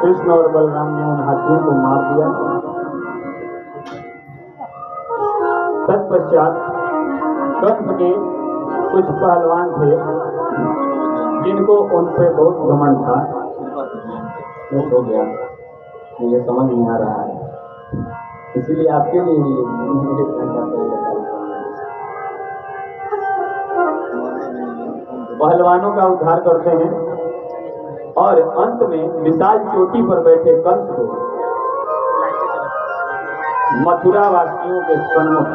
कृष्ण और बलराम ने उन हाथियों को मार दिया। तत्पश्चात कंस के कुछ पहलवान थे जिनको उन पे बहुत घमंड था। हो गया, मुझे समझ नहीं आ रहा है, इसीलिए आपके लिए पहलवानों का उद्धार करते हैं और अंत में विशाल चोटी पर बैठे कंस को मथुरा वासियों के सन्मुख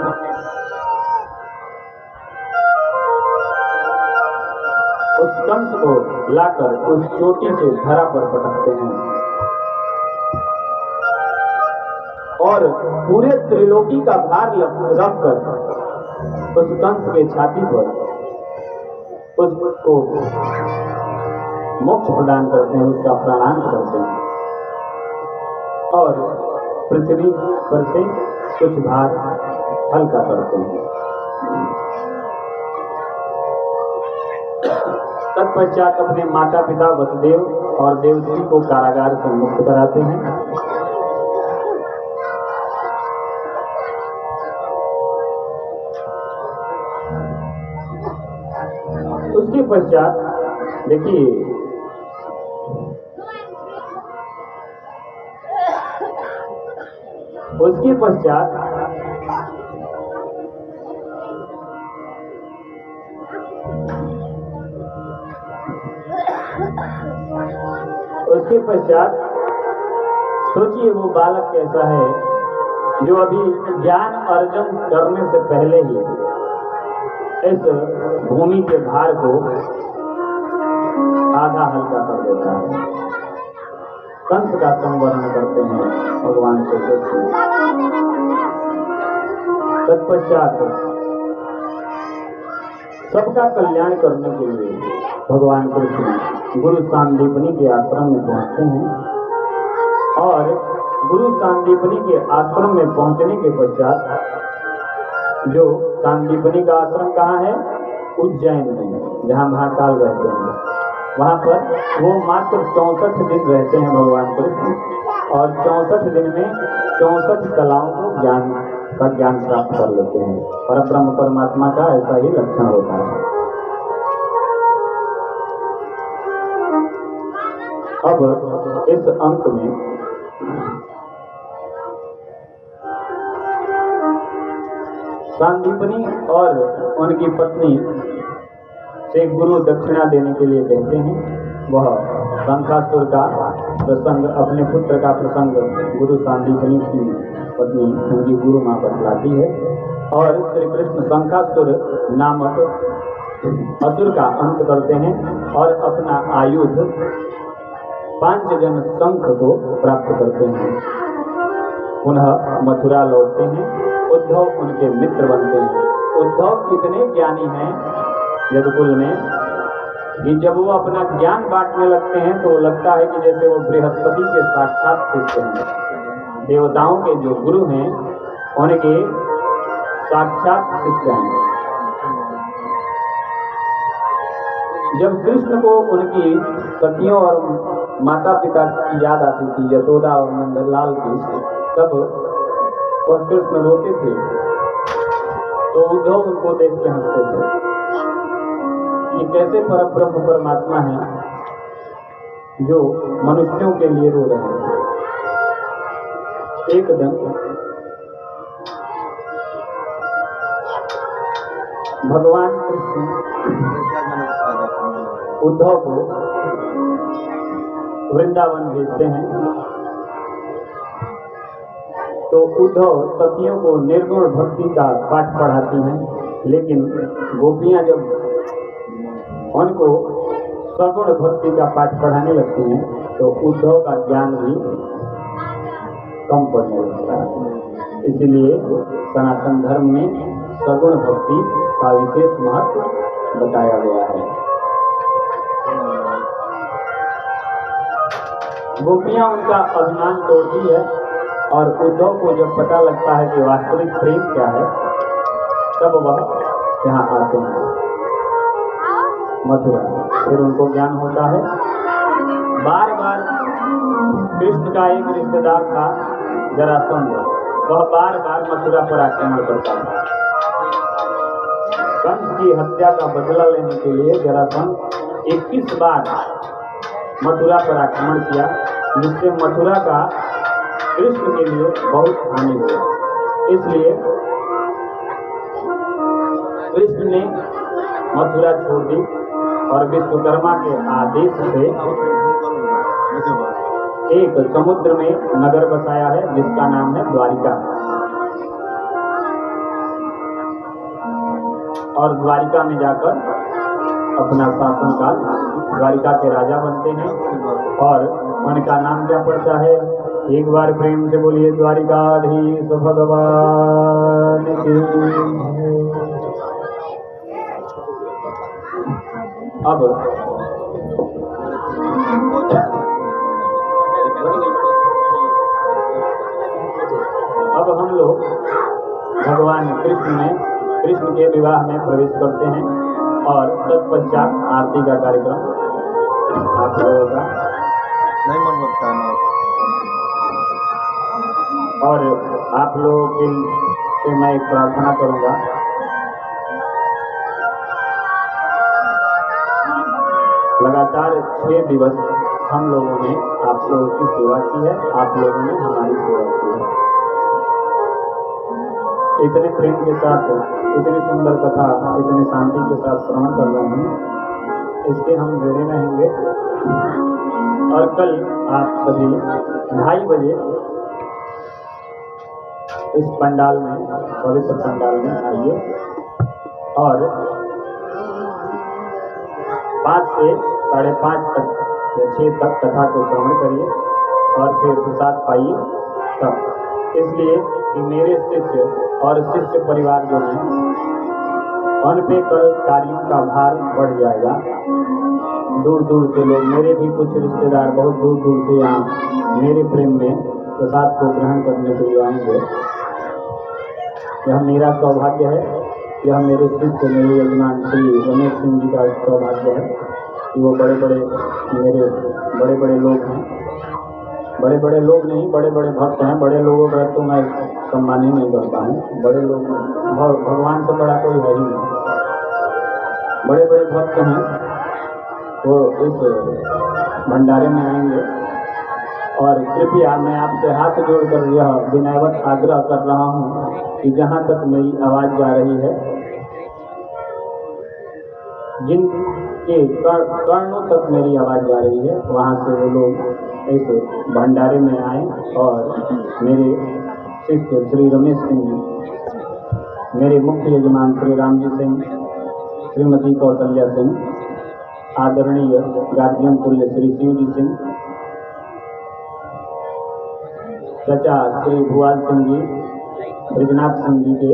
उस कंस को लाकर उस चोटी से धरा पर पटकते हैं और पूरे त्रिलोकी का भार रखकर उस कंस के छाती पर उसको मोक्ष प्रदान करते हैं, उसका प्राणांत करते हैं और पृथ्वी पर से कुछ भार हल्का करते हैं। तत्पश्चात अपने माता पिता वसुदेव और देवकी को कारागार से मुक्त कराते हैं। उसके पश्चात देखिए उसके पश्चात सोचिए वो बालक कैसा है जो अभी ज्ञान अर्जन करने से पहले ही इस भूमि के भार को आधा हल्का कर देता है। कंस का संवरण करते हैं भगवान श्री कृष्ण। तत्पश्चात सबका कल्याण करने के लिए भगवान कृष्ण गुरु सांदीपनी के आश्रम में पहुंचते हैं और गुरु सांदीपनी के आश्रम में पहुंचने के पश्चात, जो सांदीपनी का आश्रम कहाँ है? उज्जैन में, जहाँ महाकाल रहते हैं। वहाँ पर वो मात्र 64 दिन रहते हैं भगवान कृष्ण और 64 दिन में 64 कलाओं को ज्ञान प्राप्त कर लेते हैं। परब्रह्म परमात्मा का ऐसा ही लक्षण होता है। अब इस अंक में सांदीपनी और उनकी पत्नी से गुरु दक्षिणा देने के लिए कहते हैं। वह शंखासुर का प्रसंग, अपने पुत्र का प्रसंग गुरु सांदीपनी की पत्नी उनकी गुरु माँ बतलाती है और श्री कृष्ण शंखासुर नामक असुर का अंत करते हैं और अपना आयुध पांचजन शंख को प्राप्त करते हैं। पुनः मथुरा लौटते हैं। उद्धव उनके मित्र बनते हैं। उद्धव इतने ज्ञानी हैं यदुकुल में कि जब वो अपना ज्ञान बांटने लगते हैं तो लगता है कि जैसे वो बृहस्पति के साक्षात शिष्य हैं। देवताओं के जो गुरु हैं उनके साक्षात शिष्य हैं। जब कृष्ण को उनकी सखियों और माता पिता की याद आती थी, यशोदा और नंदलाल की, तब वह कृष्ण रोते थे तो उद्धव उनको देख के हंसते थे। ये कैसे परब्रह्म परमात्मा है जो मनुष्यों के लिए रो रहे हैं। एक दिन भगवान कृष्ण उद्धव को वृंदावन भेजते हैं तो उद्धव सखियों को निर्गुण भक्ति का पाठ पढ़ाती हैं, लेकिन गोपियां जब उनको सगुण भक्ति का पाठ पढ़ाने लगती हैं तो उद्धव का ज्ञान भी कम पड़ने लगता है। इसलिए सनातन धर्म में सगुण भक्ति का विशेष महत्व बताया गया है। गोपियां उनका अभिमान तोड़ती है और उद्धव को जब पता लगता है कि वास्तविक प्रेम क्या है, तब वह यहाँ आते हैं मथुरा। फिर उनको ज्ञान होता है। बार बार कृष्ण का एक रिश्तेदार था जरासंध, वह बार बार मथुरा पर आक्रमण करता था। कंस की हत्या का बदला लेने के लिए जरासंध 21 बार मथुरा पर आक्रमण किया, जिससे मथुरा का कृष्ण के लिए बहुत हानि हुआ। इसलिए कृष्ण ने मथुरा छोड़ दी और विश्वकर्मा के आदेश से एक समुद्र में नगर बसाया है, जिसका नाम है द्वारिका। और द्वारिका में जाकर अपना शासनकाल द्वारिका के राजा बनते हैं। और उनका नाम क्या पड़ता है? एक बार प्रेम से बोलिए द्वारिकाधीश भगवान की। अब हम लोग भगवान कृष्ण के विवाह में प्रवेश करते हैं और तत्पश्चात आरती का कार्यक्रम आप लोगों का नहीं मन बनता है। और आप लोगों के से मैं एक प्रार्थना करूंगा, लगातार 6 दिवस हम लोगों ने आप लोगों की सेवा की है, आप लोगों ने हमारी सेवा की है। इतने प्रेम के साथ, इतनी सुंदर कथा, इतनी शांति के साथ श्रवण कर रहे हैं, इसके हम जुड़े रहेंगे। और कल आप सभी 2:30 बजे इस पंडाल में, पवित्र पंडाल में आइए और 5 से 5:30 तक या 6 तक कथा को श्रवण करिए और फिर प्रसाद पाइए तब। इसलिए कि मेरे शिष्य और शिष्य परिवार जो हैं, उन पे कल कार्यों का भार बढ़ जाएगा। दूर दूर से लोग, मेरे भी कुछ रिश्तेदार बहुत दूर दूर से यहाँ मेरे प्रेम में प्रसाद को ग्रहण करने के लिए आएंगे। यह मेरा सौभाग्य है, यह मेरे शिष्य, मेरे यजमान श्री रमेश सिंह जी का सौभाग्य है कि वो बड़े बड़े लोग हैं। बड़े लोग नहीं, बड़े भक्त हैं। बड़े लोगों का तो मैं सम्मान ही नहीं करता हूँ। बड़े लोग भगवान से बड़ा कोई है ही नहीं। बड़े भक्त हैं, वो इस भंडारे में आएंगे। और कृपया मैं आपसे हाथ जोड़कर यह विनयवत आग्रह कर रहा हूँ कि जहाँ तक मेरी आवाज़ जा रही है, जिनके कर्णों तक मेरी आवाज़ जा रही है, वहाँ से वो लोग इस भंडारे में आए और मेरे शिष्य श्री रमेश सिंह जी, मेरे मुख्य यजमान श्री रामजी सिंह, श्रीमती कौशल्या सिंह, आदरणीय गार्जियन तुल्य श्री शिवजी सिंह, चाचा श्री भुआल सिंह जी, ब्रिजनाथ सिंह जी के,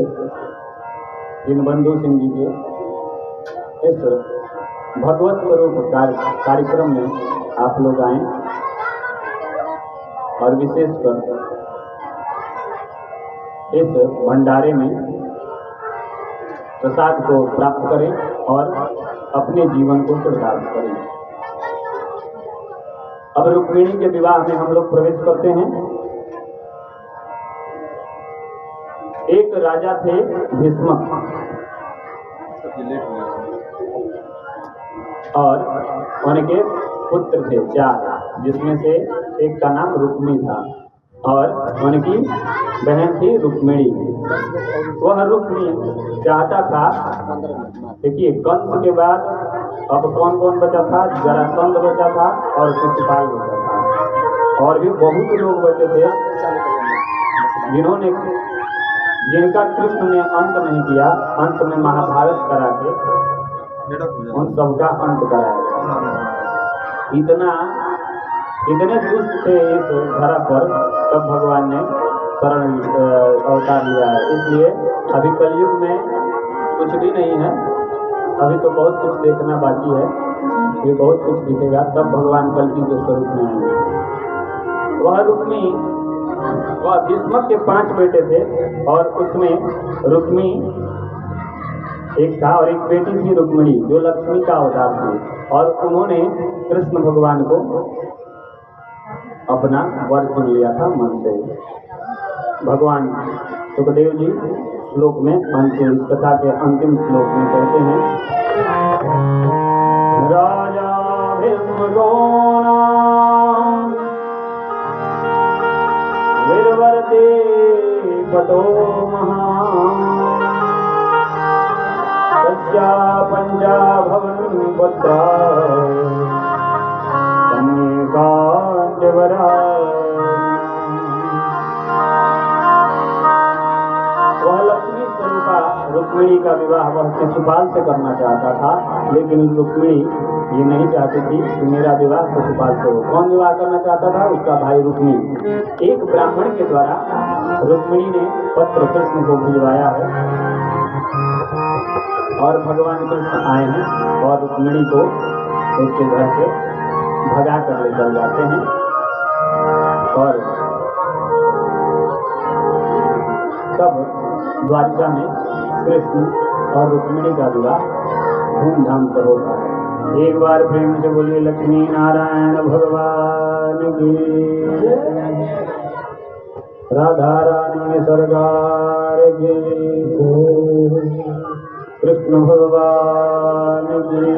दीनबंधु सिंह जी के, इस भगवत स्वरूप कार्यक्रम में आप लोग आए और विशेषकर इस भंडारे में प्रसाद को प्राप्त करें और अपने जीवन को प्रसाद करें। अब रुक्मिणी के विवाह में हम लोग प्रवेश करते हैं। एक राजा थे भीष्मक, और उनके पुत्र थे 4, जिसमें से एक का नाम रुक्मी था और उनकी बहन थी रुक्मिणी। वह रुक्मी चाहता था, देखिए कंस के बाद अब कौन कौन बचा था? जरासंध बचा था और शिशुपाल बचा था, और भी बहुत लोग बचे थे जिनका कृष्ण ने अंत नहीं किया। अंत में महाभारत करा के उन सबका अंत कराया। इतने दुष्ट थे इस धरा पर, तब भगवान ने शरण अवतार लिया है। इसलिए अभी कलयुग में कुछ भी नहीं है, अभी तो बहुत कुछ देखना बाकी है। ये बहुत कुछ दिखेगा, तब भगवान कल्कि के स्वरूप में आएंगे। वह रुक्मी, वह भीष्मक के 5 बेटे थे और उसमें रुक्मी एक था और एक बेटी थी रुक्मिणी, जो लक्ष्मी का अवतार थी। और उन्होंने कृष्ण भगवान को अपना वर चुन लिया था मन से। भगवान सुखदेव जी श्लोक में अंतिम इस कथा के अंतिम श्लोक में कहते हैं, राजा वीरवर्ते पतो महान् तस्या पंचा भवन पुत्रा कन्यकांडवरा। वह लक्ष्मी स्वरूपा रुक्मिणी का विवाह वह शिशुपाल से करना चाहता था, लेकिन रुक्मिणी ये नहीं चाहती थी कि मेरा विवाह शिशुपाल से हो। कौन विवाह करना चाहता था? उसका भाई रुक्मिणी। एक ब्राह्मण के द्वारा रुक्मिणी ने पत्र कृष्ण को भिजवाया है और भगवान कृष्ण आए हैं और रुक्मिणी को उसके घर से भगा कर लेकर जाते हैं और तब द्वारिका में कृष्ण और रुक्मिणी का विवाह धूमधाम से होता है। एक बार प्रेम से बोलिए लक्ष्मी नारायण भगवान की, राधा रानी सरकार की, कृष्ण भगवान की।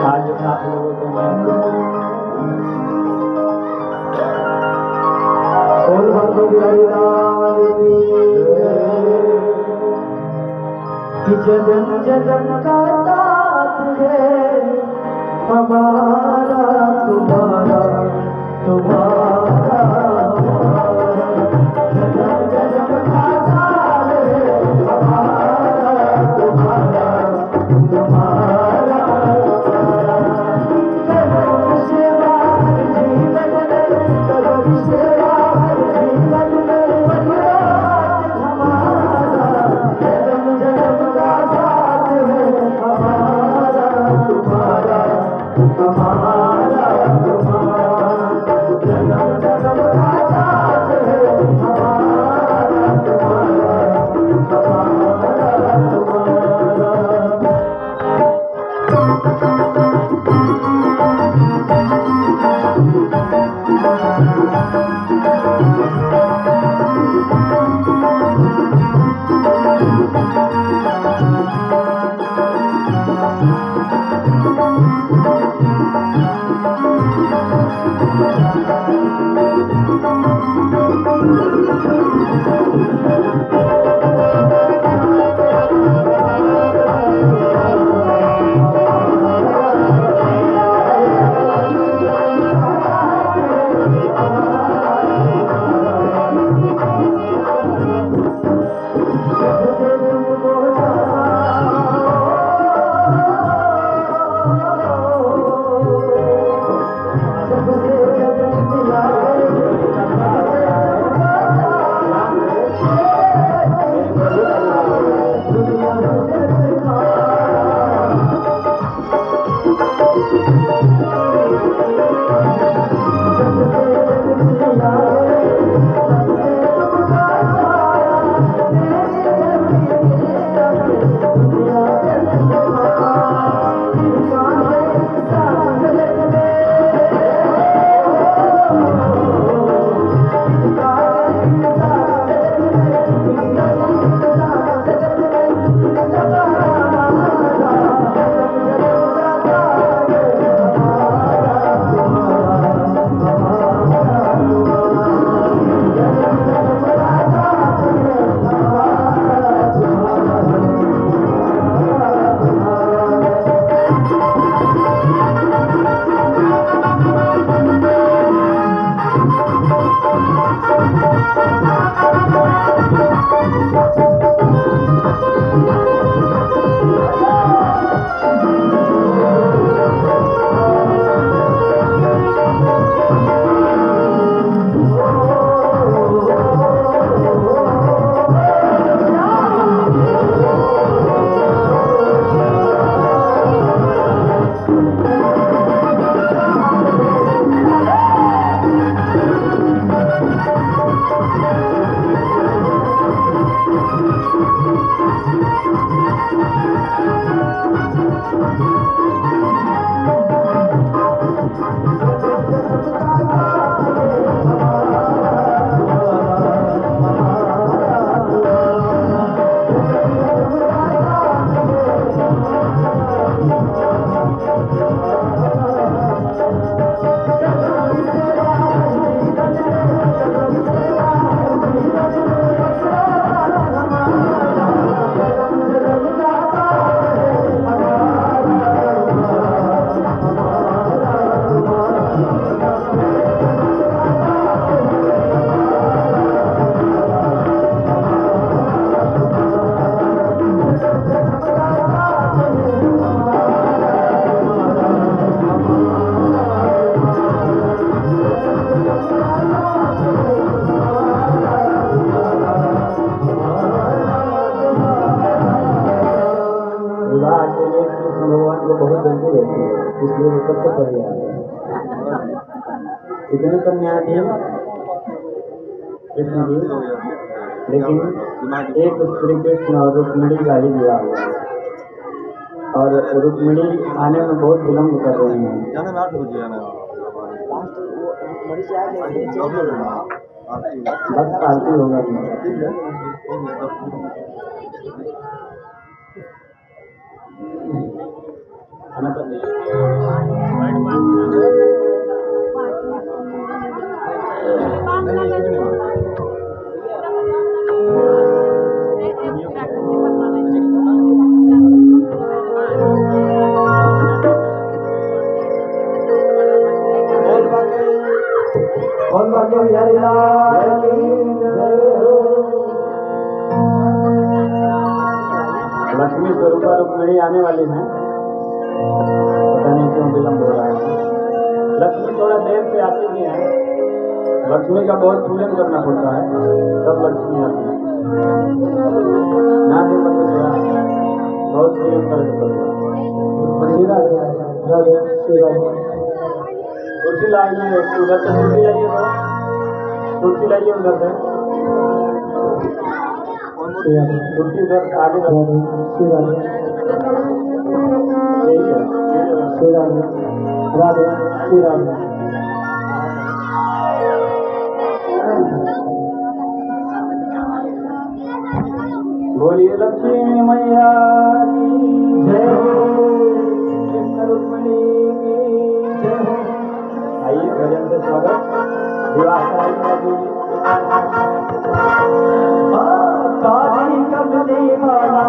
आज आप लोगों को मैं जन्म जन्म का साथ है हमारा तुम्हारा तुम्हारा, जन्म जन्म का साथ है हमारा तुम्हारा तुम्हारा, करो सेवा जीवन में, करो सेवा जीवन में, हमारा जन्म जन्म का साथ है हमारा तुम्हारा हमारा तुम्हारा, जन्म जन्म का साथ है हमारा तुम्हारा हमारा को बहुत जल्दी रहती है, इसलिए वो सबसे पहले आते हैं। इतनी कन्याएं थी कृष्ण जी, लेकिन एक श्री कृष्ण और रुक्मिणी का ही विवाह हुआ और रुक्मिणी आने में बहुत विलम्ब कर रही हैं। जाने में 8 बजे आना है। बस आरती होगा। ठीक है, बोल बाके बिहारी लाल की जय हो। लक्ष्मी स्वरूपा रुक्मिणी आने वाली हैं, पता नहीं क्यों विलम्ब हो रहा है। लक्ष्मी थोड़ा देर से आती भी हैं, लक्ष्मी का बहुत पूजन करना पड़ता है तब लक्ष्मी आती है। ना दे मतलब बहुत पूजन करना पड़ता है। कुर्सी लाइए, उधर से कुर्सी लाइए, कुर्सी लाइए उधर से, कुर्सी उधर आगे ठीक है। बोलिए लक्ष्मी मैया की जय हो, कृष्ण रुक्मिणी की जय हो। आइए भजन से स्वागत। विवाह काली कमली माला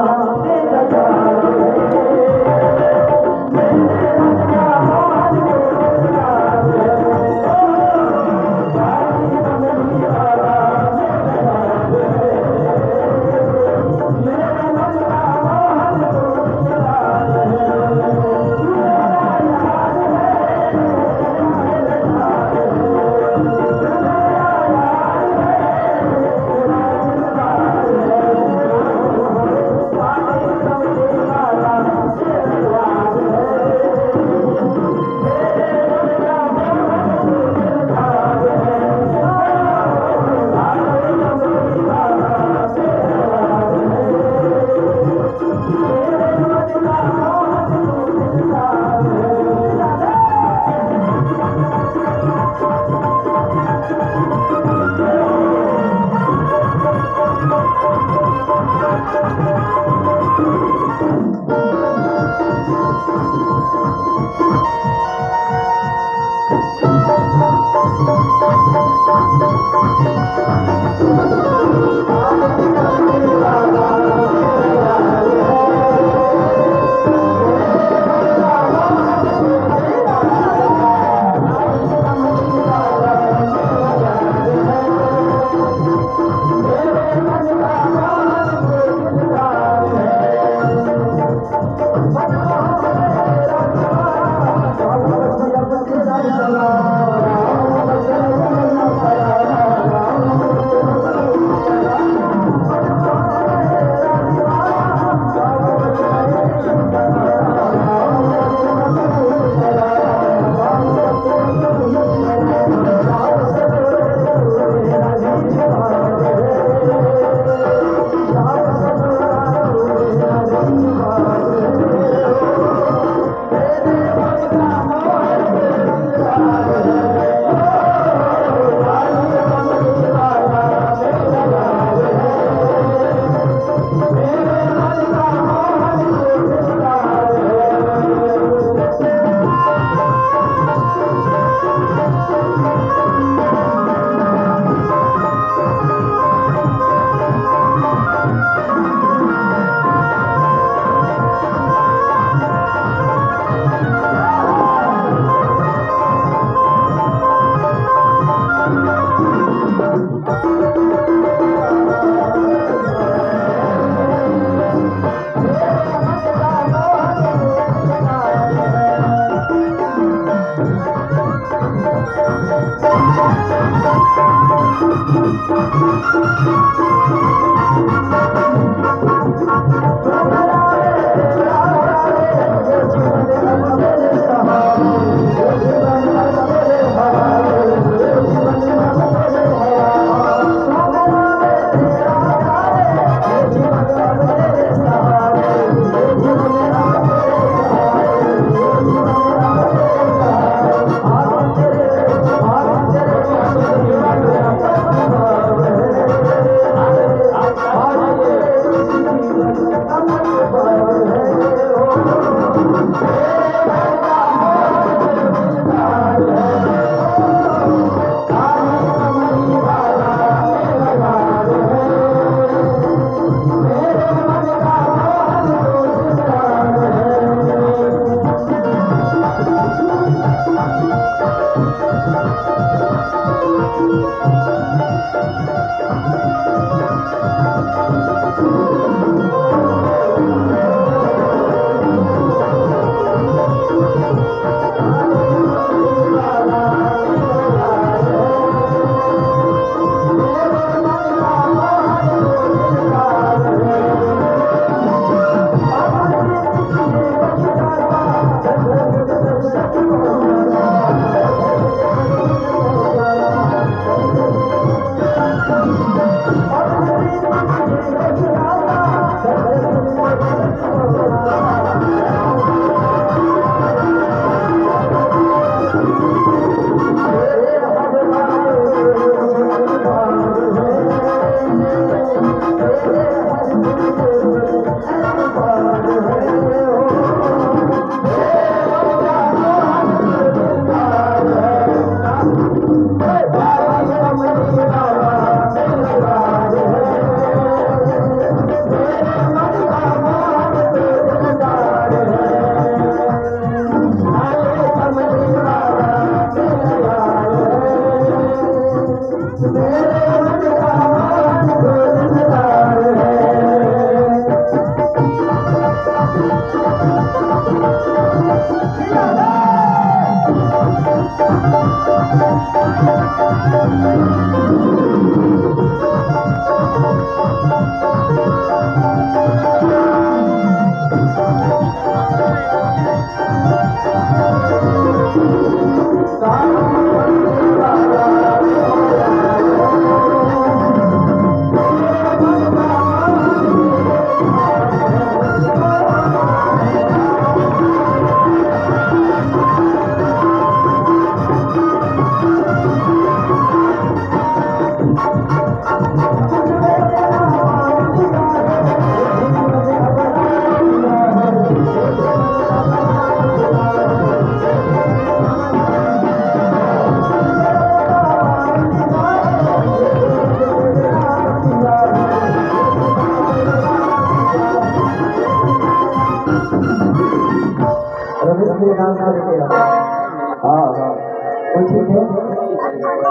ठीक है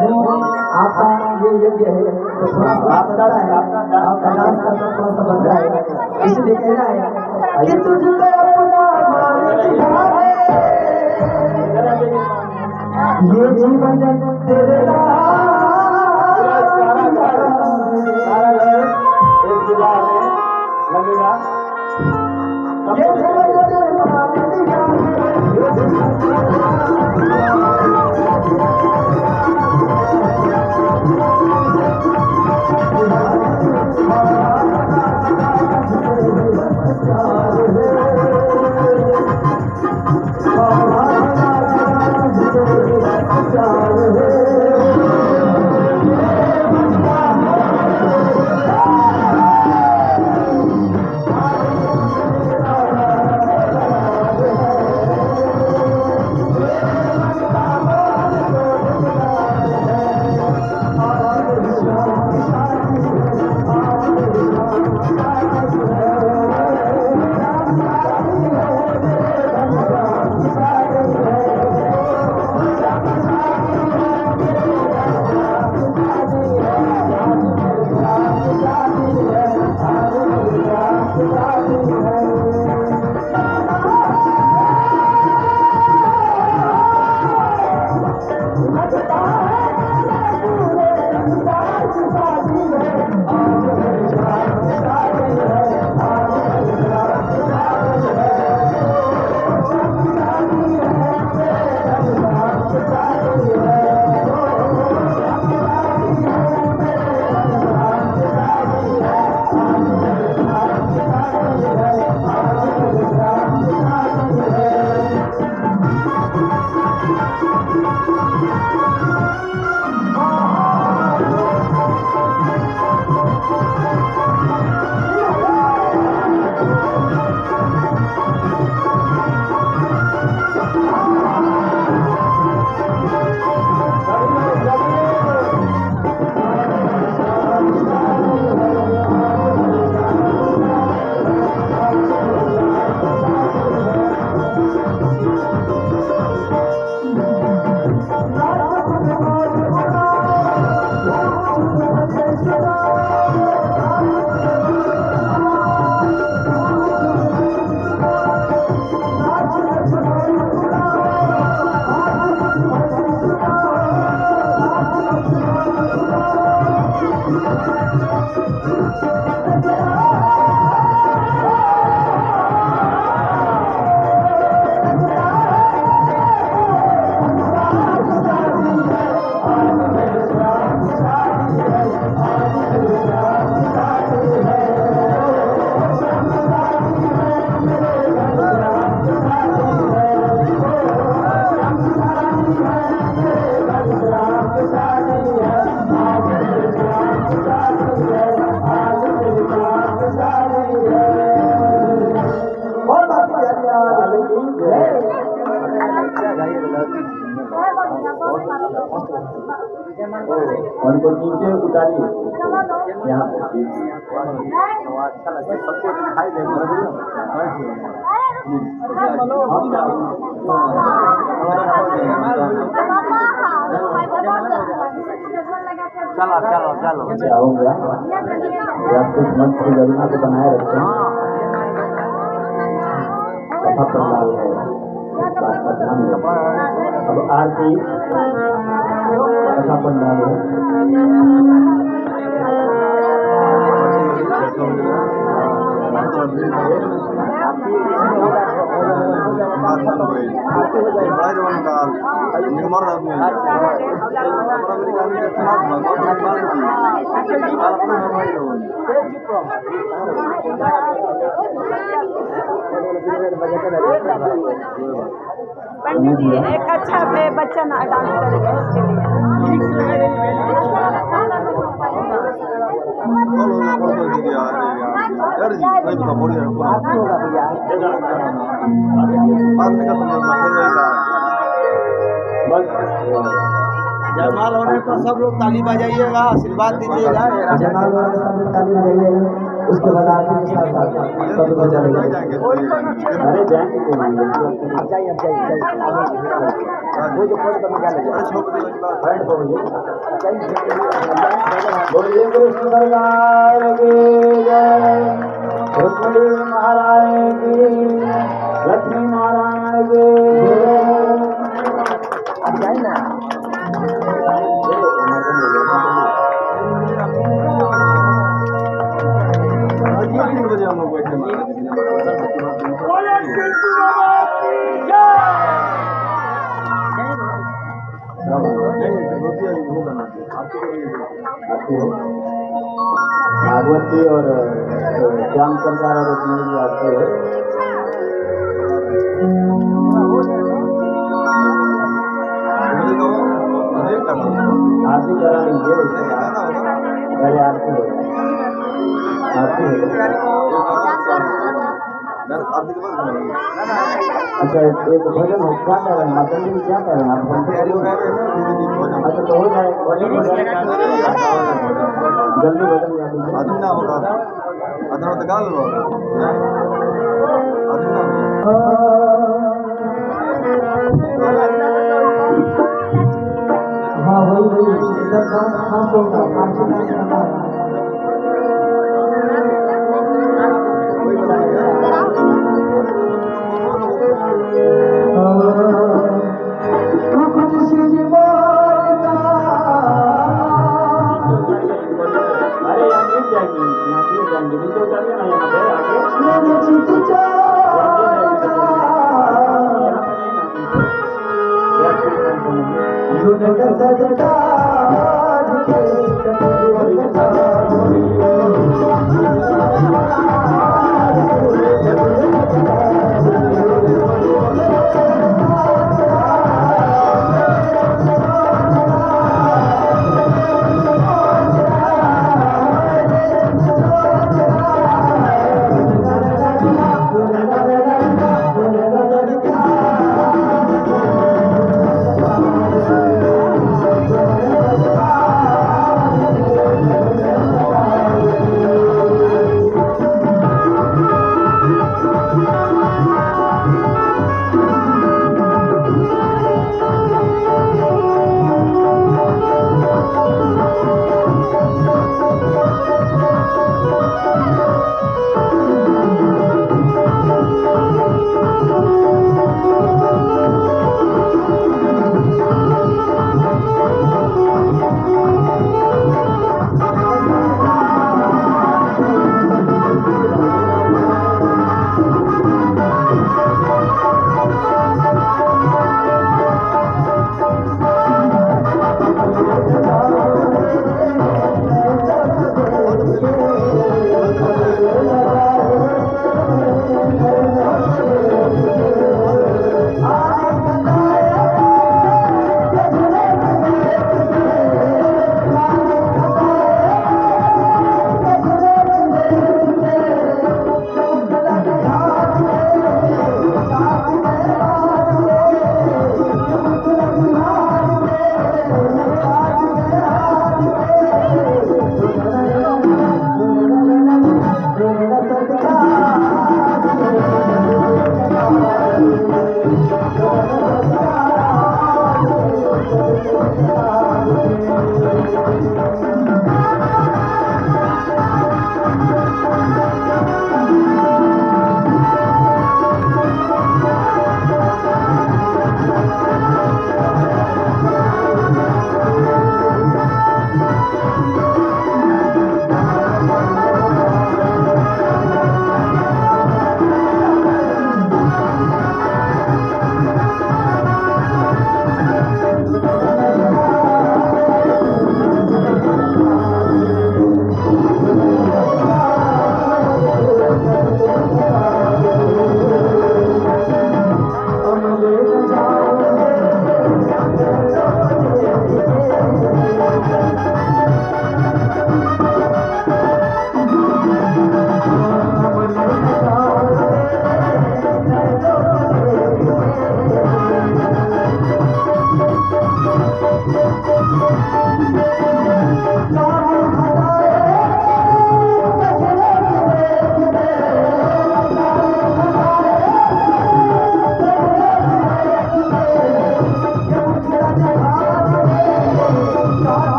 नहीं आपका ये योग्य है तो थोड़ा सा आपका डांस करना थोड़ा सा बनता है इसलिए कहना है कि तुझको अपना ये जीवन तेरे लगेगा उनको नीचे उतारिए यहाँ पे अच्छा लगे सबको दिखाई दे चलो चलो चलो आऊँगा आप कुछ मंच की गरिमा को बनाए रखते हैं कथा प्रणाल है इस बात का ध्यान रखें। अब आरती कथा पंडाल पंडित जी एक अच्छा बच्चा ना डांस करेगा इसके जयमाल होने पर सब लोग ताली बजाइएगा, आशीर्वाद दीजिएगा। जयमाल वाला सब लोग ताली बजाइएगा, उसके बाद आरती के साथ सब लोग बजाएंगे। अरे जाएंगे क्यों नहीं? अब जाइए वो जो फोटो पर निकाल लीजिए। बैठ बोलिए बोलिए कृष्ण सरकार की जय, रुक्मिणी महाराज की, लक्ष्मी नारायण की जय। अब जाइए ना। हम लोग बैठे भागवती और श्याम सरकार और रुक्मिणी जी आते हैं। आरती करा लीजिए, पहले आरती हो आरती अच्छा एक भजन हो, क्या कह रहे हैं माता जी, क्या कह रहे हैं आप? अच्छा तो हो जाए भजन हो जाए, जल्दी भजन गा दीजिए। अदना होगा अदना तो गाल लो अदना हाँ वही इधर खास होगा, खास करना है। अरे यहाँ गिर जाएंगे, यहाँ गिर जाएंगे, नीचे उतारिए ना यहाँ पे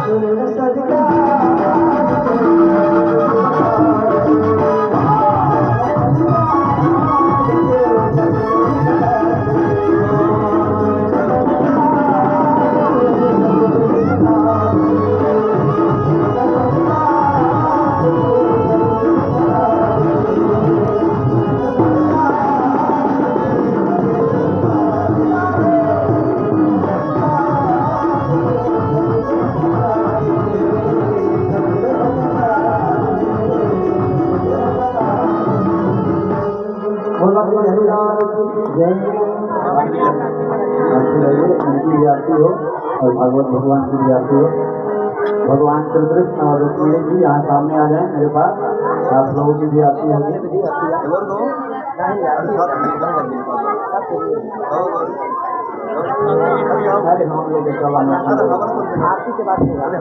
सुन सदका उनकी भी आरती हो और भगवत भगवान की भी आरती हो। भगवान श्री कृष्ण और रुक्मिणी जी यहाँ सामने आ जाएं मेरे पास, आप लोगों की भी आरती होगी। अरे हम लोग आरती के बाद मोबाइल